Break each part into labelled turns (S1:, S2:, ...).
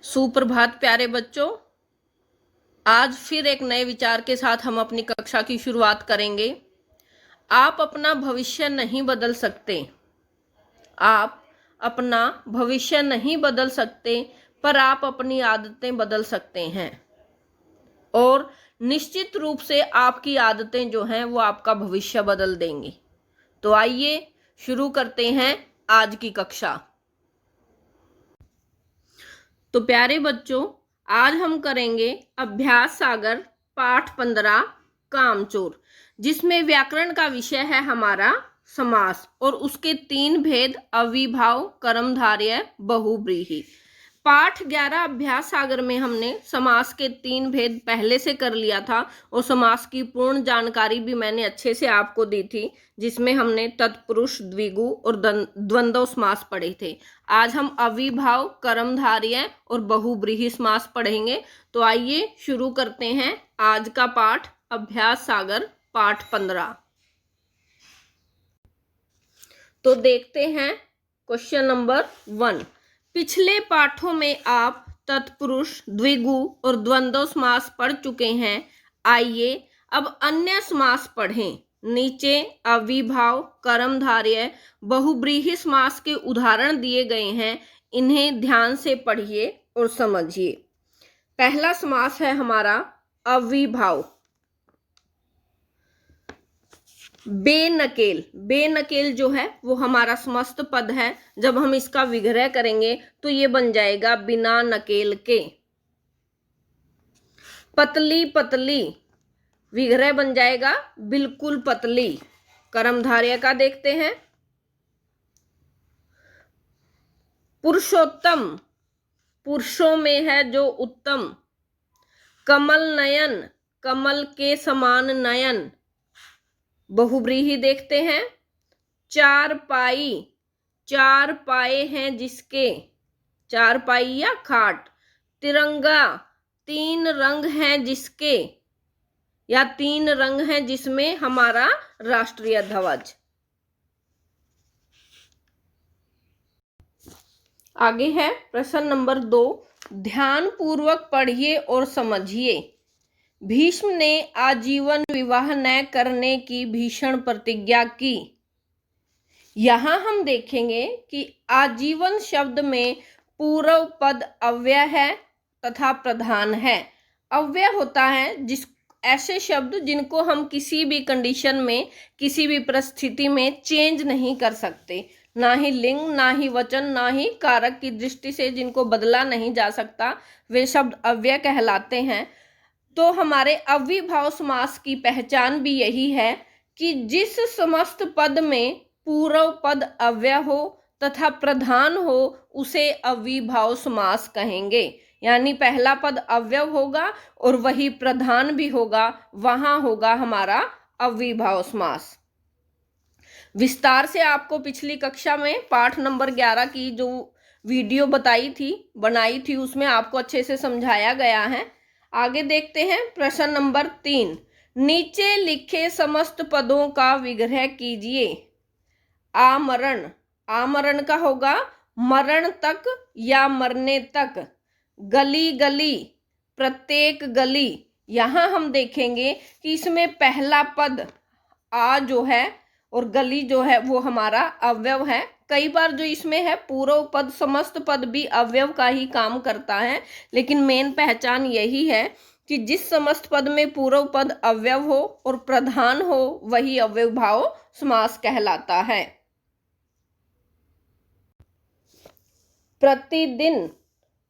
S1: सुप्रभात प्यारे बच्चों। आज फिर एक नए विचार के साथ हम अपनी कक्षा की शुरुआत करेंगे। आप अपना भविष्य नहीं बदल सकते। आप अपना भविष्य नहीं बदल सकते, पर आप अपनी आदतें बदल सकते हैं। और निश्चित रूप से आपकी आदतें जो हैं वो आपका भविष्य बदल देंगी। तो आइए शुरू करते हैं आज की कक्षा। तो प्यारे बच्चों, आज हम करेंगे अभ्यास सागर पाठ 15 कामचोर, जिसमें व्याकरण का विषय है हमारा समास और उसके 3 भेद अविभाव, कर्मधारय, बहुव्रीहि। पाठ 11 अभ्यास सागर में हमने समास के 3 भेद पहले से कर लिया था और समास की पूर्ण जानकारी भी मैंने अच्छे से आपको दी थी, जिसमें हमने तत्पुरुष, द्विगु और द्वंद्व समास पढ़े थे। आज हम अविभाव, कर्मधारय और बहुव्रीहि समास पढ़ेंगे। तो आइए शुरू करते हैं आज का पाठ अभ्यास सागर पाठ 15। तो देखते हैं क्वेश्चन नंबर 1। पिछले पाठों में आप तत्पुरुष, द्विगु और द्वंद्व समास पढ़ चुके हैं। आइए अब अन्य समास पढ़ें। नीचे अविभाव, कर्मधारय, बहुव्रीहि समास के उदाहरण दिए गए हैं। इन्हें ध्यान से पढ़िए और समझिए। पहला समास है हमारा अविभाव। बेनकेल। बेनकेल जो है वो हमारा समस्त पद है। जब हम इसका विग्रह करेंगे तो ये बन जाएगा बिना नकेल के। पतली पतली, विग्रह बन जाएगा बिल्कुल पतली। कर्मधारय का देखते हैं। पुरुषोत्तम, पुरुषों में है जो उत्तम। कमल नयन, कमल के समान नयन। बहुव्रीहि देखते हैं। चार पाई, चार पाए हैं जिसके, चार पाई या खाट। तिरंगा, 3 रंग हैं जिसके, या 3 रंग हैं जिसमें हमारा राष्ट्रीय ध्वज। आगे है प्रश्न नंबर 2। ध्यान पूर्वक पढ़िए और समझिए। भीष्म ने आजीवन विवाह न करने की भीषण प्रतिज्ञा की। यहां हम देखेंगे कि आजीवन शब्द में पूर्व पद अव्यय है तथा प्रधान है। अव्यय होता है जिस ऐसे शब्द जिनको हम किसी भी कंडीशन में, किसी भी परिस्थिति में चेंज नहीं कर सकते। ना ही लिंग, ना ही वचन, ना ही कारक की दृष्टि से जिनको बदला नहीं जा सकता, वे शब्द अव्यय कहलाते हैं। तो हमारे अविभाव समास की पहचान भी यही है कि जिस समस्त पद में पूर्व पद अव्यय हो तथा प्रधान हो उसे अविभाव समास कहेंगे। यानी पहला पद अव्यय होगा और वही प्रधान भी होगा, वहां होगा हमारा अविभाव समास। विस्तार से आपको पिछली कक्षा में पाठ नंबर 11 की जो वीडियो बनाई थी उसमें आपको अच्छे से समझाया गया है। आगे देखते हैं प्रश्न नंबर 3। नीचे लिखे समस्त पदों का विग्रह कीजिए। आमरण, आमरण का होगा मरण तक या मरने तक। गली गली, प्रत्येक गली। यहां हम देखेंगे कि इसमें पहला पद आ जो है और गली जो है वो हमारा अव्यव है। कई बार जो इसमें है पूर्व पद, समस्त पद भी अव्यव का ही काम करता है, लेकिन मेन पहचान यही है कि जिस समस्त पद में पूर्व पद अव्यव हो और प्रधान हो वही अव्ययभाव समास कहलाता है। प्रतिदिन,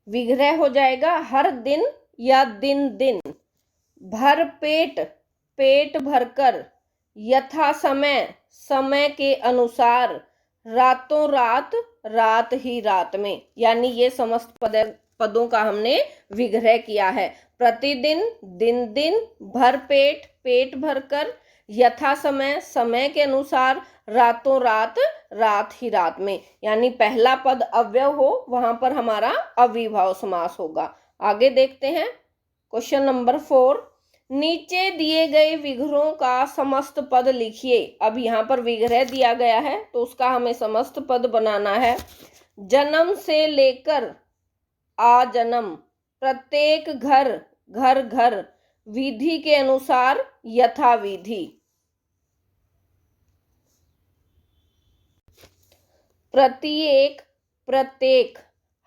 S1: विग्रह हो जाएगा हर दिन या दिन दिन। भर पेट, पेट भरकर। यथा समय, समय के अनुसार। रातों रात, रात ही रात में। यानी ये समस्त पदों का हमने विग्रह किया है। प्रतिदिन, दिन दिन। भर पेट, पेट भरकर। यथा समय, समय के अनुसार। रातों रात, रात ही रात में। यानी पहला पद अव्यय हो वहां पर हमारा अविभाव समास होगा। आगे देखते हैं क्वेश्चन नंबर 4। नीचे दिए गए विग्रहों का समस्त पद लिखिए। अब यहाँ पर विग्रह दिया गया है तो उसका हमें समस्त पद बनाना है। जन्म से लेकर आजन्म, प्रत्येक घर घर घर, विधि के अनुसार यथाविधि। प्रत्येक प्रत्येक,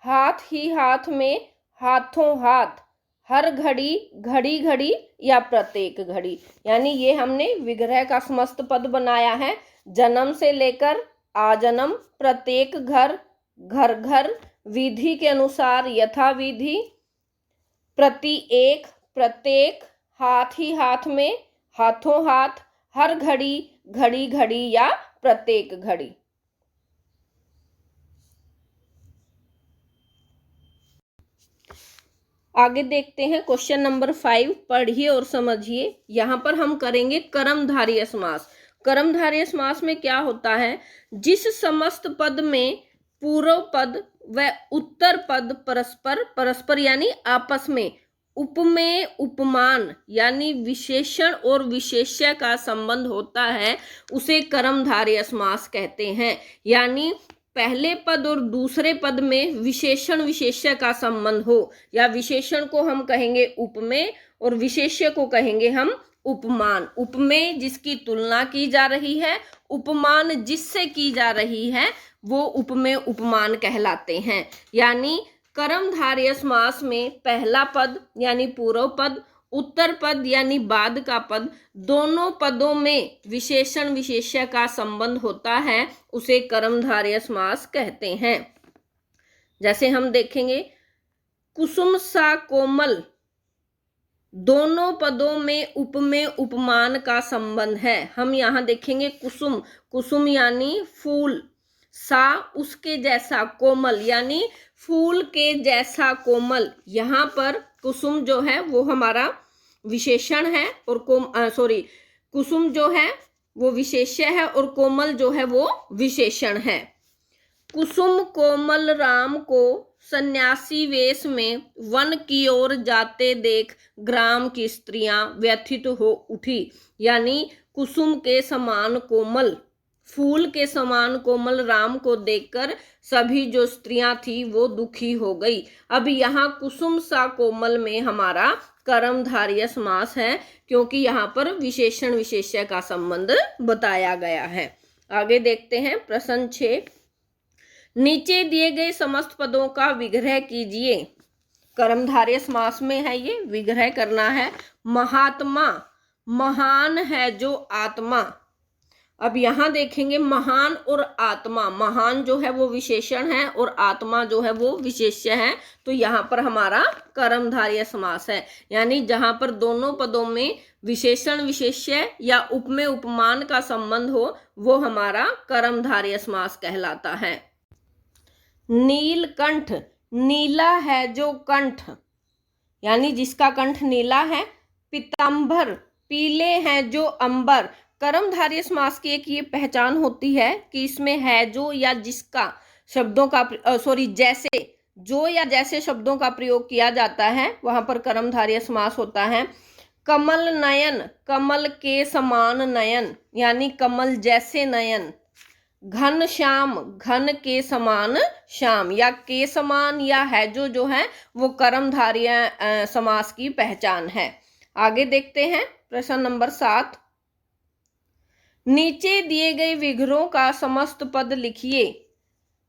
S1: हाथ ही हाथ में, हाथों हाथ, हर घड़ी घड़ी घड़ी या प्रत्येक घड़ी। यानी ये हमने विग्रह का समस्त पद बनाया है। जन्म से लेकर आजन्म, प्रत्येक घर घर घर, विधि के अनुसार यथाविधि, प्रति एक प्रत्येक, हाथ ही हाथ में, हाथों हाथ, हर घड़ी घड़ी घड़ी या प्रत्येक घड़ी। आगे देखते हैं क्वेश्चन नंबर 5, पढ़िए और समझिए। यहाँ पर हम करेंगे कर्मधारय समास। कर्मधारय समास में क्या होता है, जिस समस्त पद में पूर्व पद व उत्तर पद परस्पर परस्पर यानी आपस में उपमेय उपमान यानी विशेषण और विशेष्य का संबंध होता है, उसे कर्मधारय समास कहते हैं। यानी पहले पद और दूसरे पद में विशेषण विशेष्य का संबंध हो, या विशेषण को हम कहेंगे उपमेय और विशेष्य को कहेंगे हम उपमान। उपमेय जिसकी तुलना की जा रही है, उपमान जिससे की जा रही है, वो उपमेय उपमान कहलाते हैं। यानी कर्मधारय समास में पहला पद यानी पूर्व पद, उत्तर पद यानी बाद का पद, दोनों पदों में विशेषण विशेष्य का संबंध होता है, उसे कर्मधारय समास कहते हैं। जैसे हम देखेंगे, कुसुम सा कोमल, दोनों पदों में उपमेय उपमान का संबंध है। हम यहाँ देखेंगे कुसुम, कुसुम यानी फूल, सा उसके जैसा, कोमल यानी फूल के जैसा कोमल। यहाँ पर कुसुम जो है वो हमारा विशेषण है और कुसुम जो है वो विशेष्य है और कोमल जो है वो विशेषण है। कुसुम कोमल राम को सन्यासी वेश में वन की ओर जाते देख ग्राम की स्त्रियां व्यथित हो उठी। यानी कुसुम के समान कोमल, फूल के समान कोमल राम को देखकर सभी जो स्त्रियां थी वो दुखी हो गई। अब यहाँ कुसुम सा कोमल में हमारा कर्मधारय समास है, क्योंकि यहाँ पर विशेषण विशेष्य का संबंध बताया गया है। आगे देखते हैं प्रश्न 6, नीचे दिए गए समस्त पदों का विग्रह कीजिए। कर्मधारय समास में है ये, विग्रह करना है। महात्मा, महान है जो आत्मा। अब यहाँ देखेंगे महान और आत्मा, महान जो है वो विशेषण है और आत्मा जो है वो विशेष्य है, तो यहाँ पर हमारा कर्मधारय समास है। यानी जहाँ पर दोनों पदों में विशेषण विशेष्य या उपमेय उपमान का संबंध हो, वो हमारा कर्मधारय समास कहलाता है। नीलकंठ, नीला है जो कंठ, यानी जिसका कंठ नीला है। पीतांबर, पीले हैं जो अंबर। कर्मधारय समास की एक ये पहचान होती है कि इसमें है जो या जिसका शब्दों का जैसे, जो या जैसे शब्दों का प्रयोग किया जाता है, वहां पर कर्मधारय समास होता है। कमल नयन, कमल के समान नयन यानी कमल जैसे नयन। घन श्याम, घन के समान श्याम, या के समान या है जो है वो कर्मधारय समास की पहचान है। आगे देखते हैं प्रश्न नंबर 7, नीचे दिए गए विग्रहों का समस्त पद लिखिए।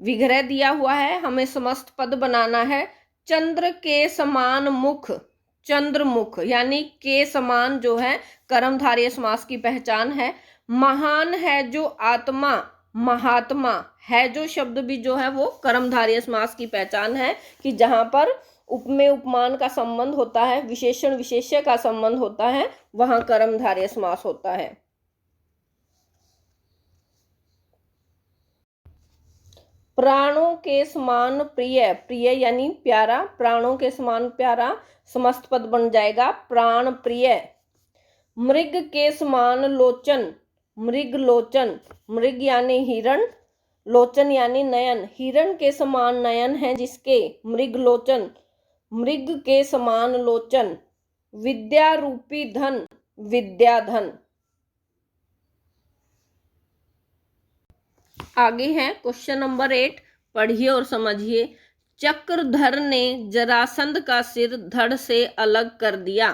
S1: विग्रह दिया हुआ है, हमें समस्त पद बनाना है। चंद्र के समान मुख, चंद्रमुख यानी के समान जो है कर्मधारय समास की पहचान है। महान है जो आत्मा, महात्मा, है जो शब्द भी जो है वो कर्मधारय समास की पहचान है कि जहां पर उपमेय उपमान का संबंध होता है, विशेषण विशेष्य का संबंध होता है, वहां कर्मधारय समास होता है। प्राणों के समान प्रिय, प्रिय यानी प्यारा, प्राणों के समान प्यारा, समस्त पद बन जाएगा प्राण प्रिय। मृग के समान लोचन, मृग लोचन, मृग यानी हिरण, लोचन यानी नयन, हिरण के समान नयन है जिसके, मृग लोचन, मृग के समान लोचन। विद्या रूपी धन, विद्याधन। आगे है क्वेश्चन नंबर 8, पढ़िए और समझिए। चक्रधर ने जरासंध का सिर धड़ से अलग कर दिया।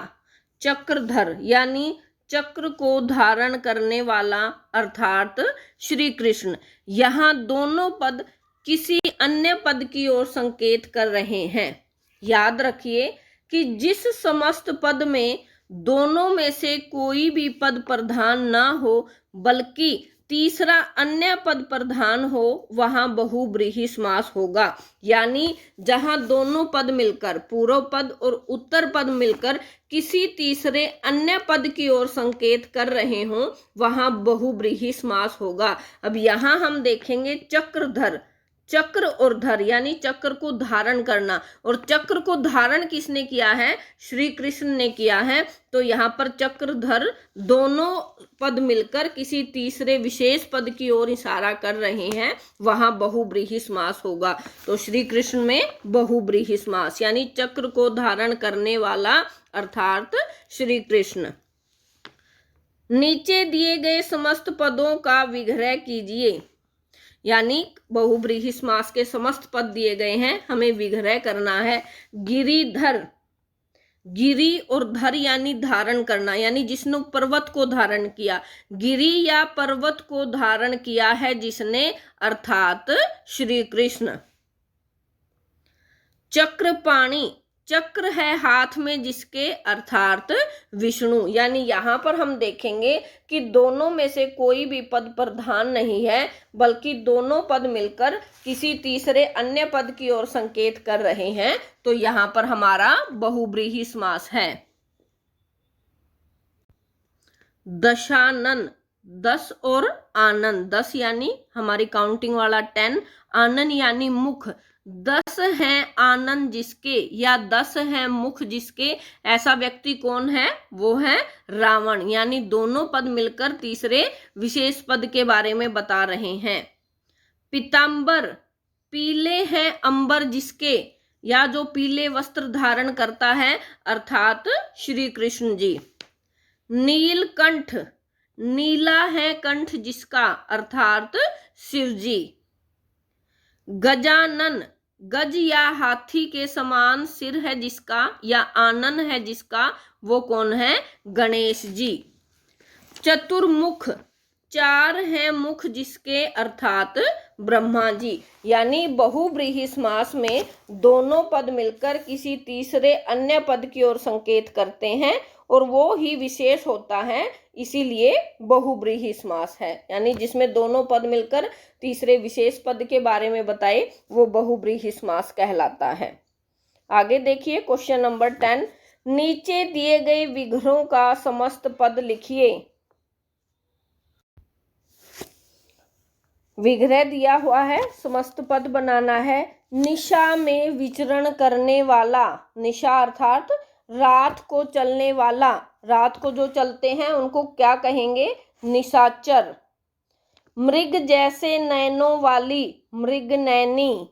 S1: चक्रधर यानी चक्र को धारण करने वाला अर्थात श्री कृष्ण। यहाँ दोनों पद किसी अन्य पद की ओर संकेत कर रहे हैं। याद रखिए कि जिस समस्त पद में दोनों में से कोई भी पद प्रधान ना हो बल्कि तीसरा अन्य पद प्रधान हो वहां बहुब्रीहि समास होगा। यानी जहां दोनों पद मिलकर पूर्व पद और उत्तर पद मिलकर किसी तीसरे अन्य पद की ओर संकेत कर रहे हों वहां बहुब्रीहि समास होगा। अब यहां हम देखेंगे चक्रधर, चक्र और धर यानी चक्र को धारण करना, और चक्र को धारण किसने किया है? श्री कृष्ण ने किया है। तो यहाँ पर चक्रधर दोनों पद मिलकर किसी तीसरे विशेष पद की ओर इशारा कर रहे हैं, वहां बहुब्रीहि समास होगा। तो श्री कृष्ण में बहुब्रीहि समास यानी चक्र को धारण करने वाला अर्थात श्री कृष्ण। नीचे दिए गए समस्त पदों का विग्रह कीजिए, यानी बहुब्रीहि समास के समस्त पद दिए गए हैं, हमें विग्रह करना है। गिरिधर, गिरि और धर यानी धारण करना, यानी जिसने पर्वत को धारण किया। गिरि या पर्वत को धारण किया है जिसने, अर्थात श्री कृष्ण। चक्रपाणि, चक्र है हाथ में जिसके, अर्थात विष्णु। यानी यहाँ पर हम देखेंगे कि दोनों में से कोई भी पद प्रधान नहीं है बल्कि दोनों पद मिलकर किसी तीसरे अन्य पद की ओर संकेत कर रहे हैं। तो यहाँ पर हमारा बहुब्रीहि समास है। दशानन, 10 और आनन, 10 यानी हमारी काउंटिंग वाला 10, आनन यानी मुख। 10 हैं आनन जिसके या 10 हैं मुख जिसके, ऐसा व्यक्ति कौन है? वो है रावण। यानी दोनों पद मिलकर तीसरे विशेष पद के बारे में बता रहे हैं। पीतांबर, पीले हैं अंबर जिसके, या जो पीले वस्त्र धारण करता है अर्थात श्री कृष्ण जी। नीलकंठ, नीला है कंठ जिसका, अर्थात शिव जी। गजानन, गज या हाथी के समान सिर है जिसका या आनन है जिसका, वो कौन है? गणेश जी। चतुर्मुख, 4 हैं मुख जिसके, अर्थात ब्रह्मा जी। यानी बहुब्रीहि समास में दोनों पद मिलकर किसी तीसरे अन्य पद की ओर संकेत करते हैं और वो ही विशेष होता है, इसीलिए बहुब्रीहि समास है। यानी जिसमें दोनों पद मिलकर तीसरे विशेष पद के बारे में बताए वो बहुब्रीहि समास कहलाता है। आगे देखिए क्वेश्चन नंबर 10, नीचे दिए गए विग्रहों का समस्त पद लिखिए। विग्रह दिया हुआ है, समस्त पद बनाना है। निशा में विचरण करने वाला, निशा अर्थात रात को चलने वाला, रात को जो चलते हैं उनको क्या कहेंगे? निशाचर। मृग जैसे नैनों वाली, मृगनैनी।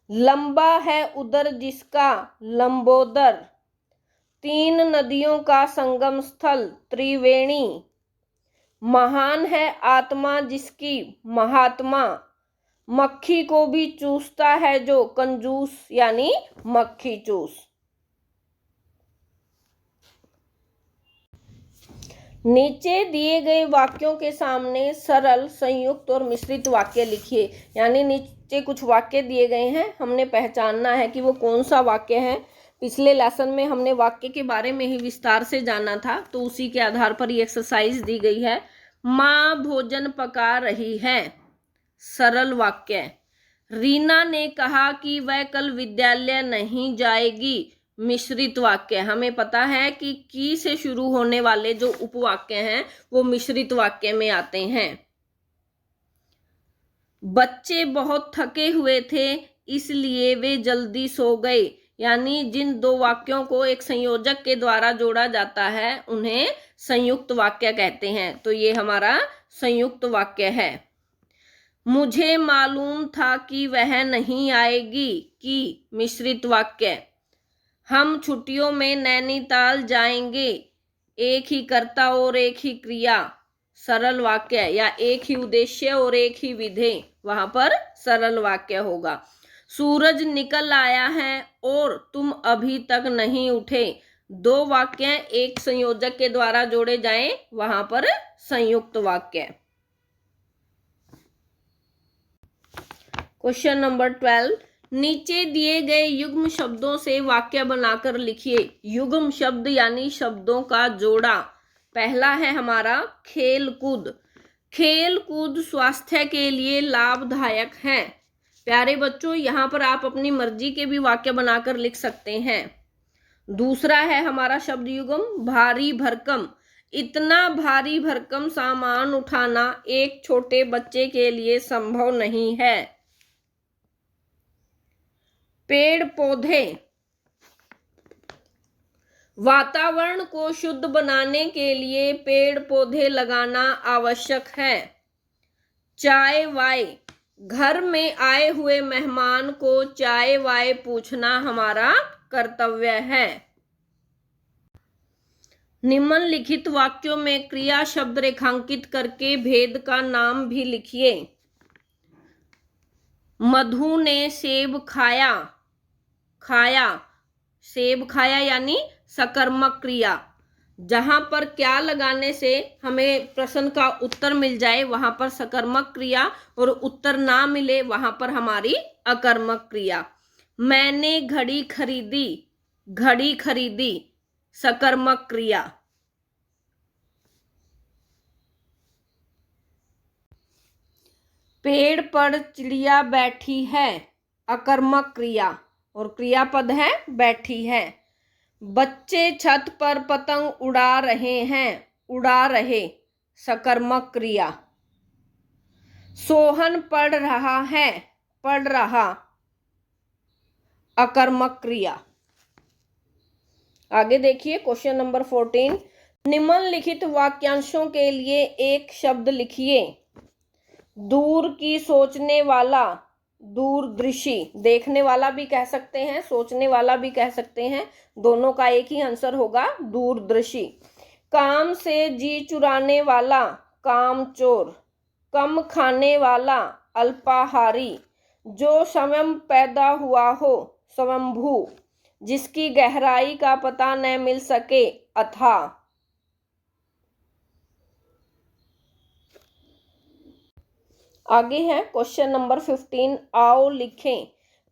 S1: लंबा है उदर जिसका, लंबोदर। 3 नदियों का संगम स्थल, त्रिवेणी। महान है आत्मा जिसकी, महात्मा। मक्खी को भी चूसता है जो, कंजूस यानी मक्खी चूस। नीचे दिए गए वाक्यों के सामने सरल, संयुक्त और मिश्रित वाक्य लिखिए। यानी नीचे कुछ वाक्य दिए गए हैं, हमने पहचानना है कि वो कौन सा वाक्य है। पिछले लेसन में हमने वाक्य के बारे में ही विस्तार से जाना था, तो उसी के आधार पर ये एक्सरसाइज दी गई है। माँ भोजन पका रही है, सरल वाक्य। रीना ने कहा कि वह कल विद्यालय नहीं जाएगी, मिश्रित वाक्य। हमें पता है कि की से शुरू होने वाले जो उपवाक्य हैं वो मिश्रित वाक्य में आते हैं। बच्चे बहुत थके हुए थे इसलिए वे जल्दी सो गए। यानी जिन दो वाक्यों को एक संयोजक के द्वारा जोड़ा जाता है उन्हें संयुक्त वाक्य कहते हैं। तो ये हमारा संयुक्त वाक्य है। मुझे मालूम था कि वह नहीं आएगी, की मिश्रित वाक्य। हम छुट्टियों में नैनीताल जाएंगे, एक ही कर्ता और एक ही क्रिया, सरल वाक्य। या एक ही उद्देश्य और एक ही विधेय, वहां पर सरल वाक्य होगा। सूरज निकल आया है और तुम अभी तक नहीं उठे। दो वाक्य एक संयोजक के द्वारा जोड़े जाएं, वहां पर संयुक्त वाक्य। क्वेश्चन नंबर 12, नीचे दिए गए युग्म शब्दों से वाक्य बनाकर लिखिए। युग्म शब्द यानी शब्दों का जोड़ा। पहला है हमारा खेल कूद। खेल कूद स्वास्थ्य के लिए लाभदायक है। प्यारे बच्चों, यहाँ पर आप अपनी मर्जी के भी वाक्य बनाकर लिख सकते हैं। दूसरा है हमारा शब्द युग्म भारी भरकम। इतना भारी भरकम सामान उठाना एक छोटे बच्चे के लिए संभव नहीं है। पेड़ पौधे। वातावरण को शुद्ध बनाने के लिए पेड़ पौधे लगाना आवश्यक है। चाय वाय। घर में आए हुए मेहमान को चाय वाय पूछना हमारा कर्तव्य है। निम्नलिखित वाक्यों में क्रिया शब्द रेखांकित करके भेद का नाम भी लिखिए। मधु ने सेब खाया। खाया, सेब खाया यानी सकर्मक क्रिया। जहां पर क्या लगाने से हमें प्रश्न का उत्तर मिल जाए वहां पर सकर्मक क्रिया, और उत्तर ना मिले वहां पर हमारी अकर्मक क्रिया। मैंने घड़ी खरीदी। घड़ी खरीदी सकर्मक क्रिया। पेड़ पर चिड़िया बैठी है अकर्मक क्रिया, और क्रियापद है बैठी है। बच्चे छत पर पतंग उड़ा रहे हैं। उड़ा रहे सकर्मक क्रिया। सोहन पढ़ रहा है। पढ़ रहा अकर्मक क्रिया। आगे देखिए क्वेश्चन नंबर 14, निम्नलिखित वाक्यांशों के लिए एक शब्द लिखिए। दूर की सोचने वाला, दूरदृशी। देखने वाला भी कह सकते हैं, सोचने वाला भी कह सकते हैं, दोनों का एक ही आंसर होगा दूरदृशी। काम से जी चुराने वाला, कामचोर। कम खाने वाला, अल्पाहारी। जो स्वयं पैदा हुआ हो, स्वयंभू। जिसकी गहराई का पता न मिल सके, अथाह। आगे है क्वेश्चन नंबर 15, आओ लिखें।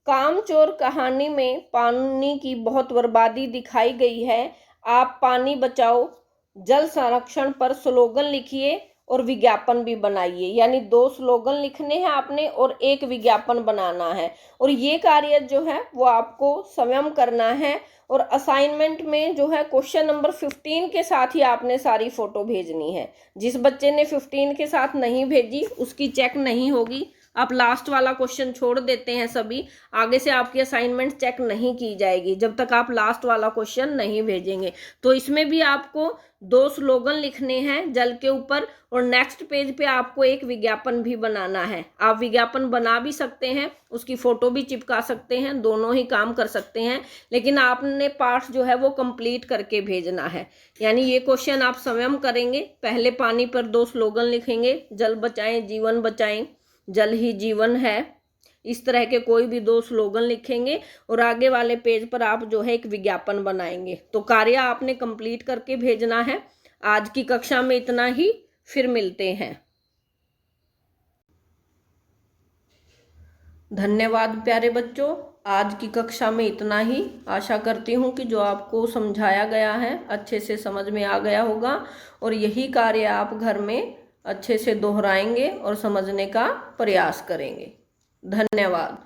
S1: कामचोर कहानी में पानी की बहुत बर्बादी दिखाई गई है। आप पानी बचाओ जल संरक्षण पर स्लोगन लिखिए और विज्ञापन भी बनाइए। यानी 2 स्लोगन लिखने हैं आपने और एक विज्ञापन बनाना है, और ये कार्य जो है वो आपको स्वयं करना है। और असाइनमेंट में जो है क्वेश्चन नंबर 15 के साथ ही आपने सारी फोटो भेजनी है। जिस बच्चे ने 15 के साथ नहीं भेजी उसकी चेक नहीं होगी। आप लास्ट वाला क्वेश्चन छोड़ देते हैं सभी, आगे से आपकी असाइनमेंट चेक नहीं की जाएगी जब तक आप लास्ट वाला क्वेश्चन नहीं भेजेंगे। तो इसमें भी आपको 2 स्लोगन लिखने हैं जल के ऊपर, और नेक्स्ट पेज पे आपको एक विज्ञापन भी बनाना है। आप विज्ञापन बना भी सकते हैं, उसकी फोटो भी चिपका सकते हैं, दोनों ही काम कर सकते हैं, लेकिन आपने पाठ जो है वो कंप्लीट करके भेजना है। यानी ये क्वेश्चन आप स्वयं करेंगे। पहले पानी पर 2 स्लोगन लिखेंगे, जल बचाएं जीवन बचाएं, जल ही जीवन है। इस तरह के कोई भी 2 स्लोगन लिखेंगे और आगे वाले पेज पर आप जो है एक विज्ञापन बनाएंगे। तो कार्य आपने कंप्लीट करके भेजना है। आज की कक्षा में इतना ही, फिर मिलते हैं। धन्यवाद प्यारे बच्चों, आज की कक्षा में इतना ही। आशा करती हूँ कि जो आपको समझाया गया है अच्छे से समझ में आ गया होगा, और यही कार्य आप घर में अच्छे से दोहराएंगे और समझने का प्रयास करेंगे। धन्यवाद।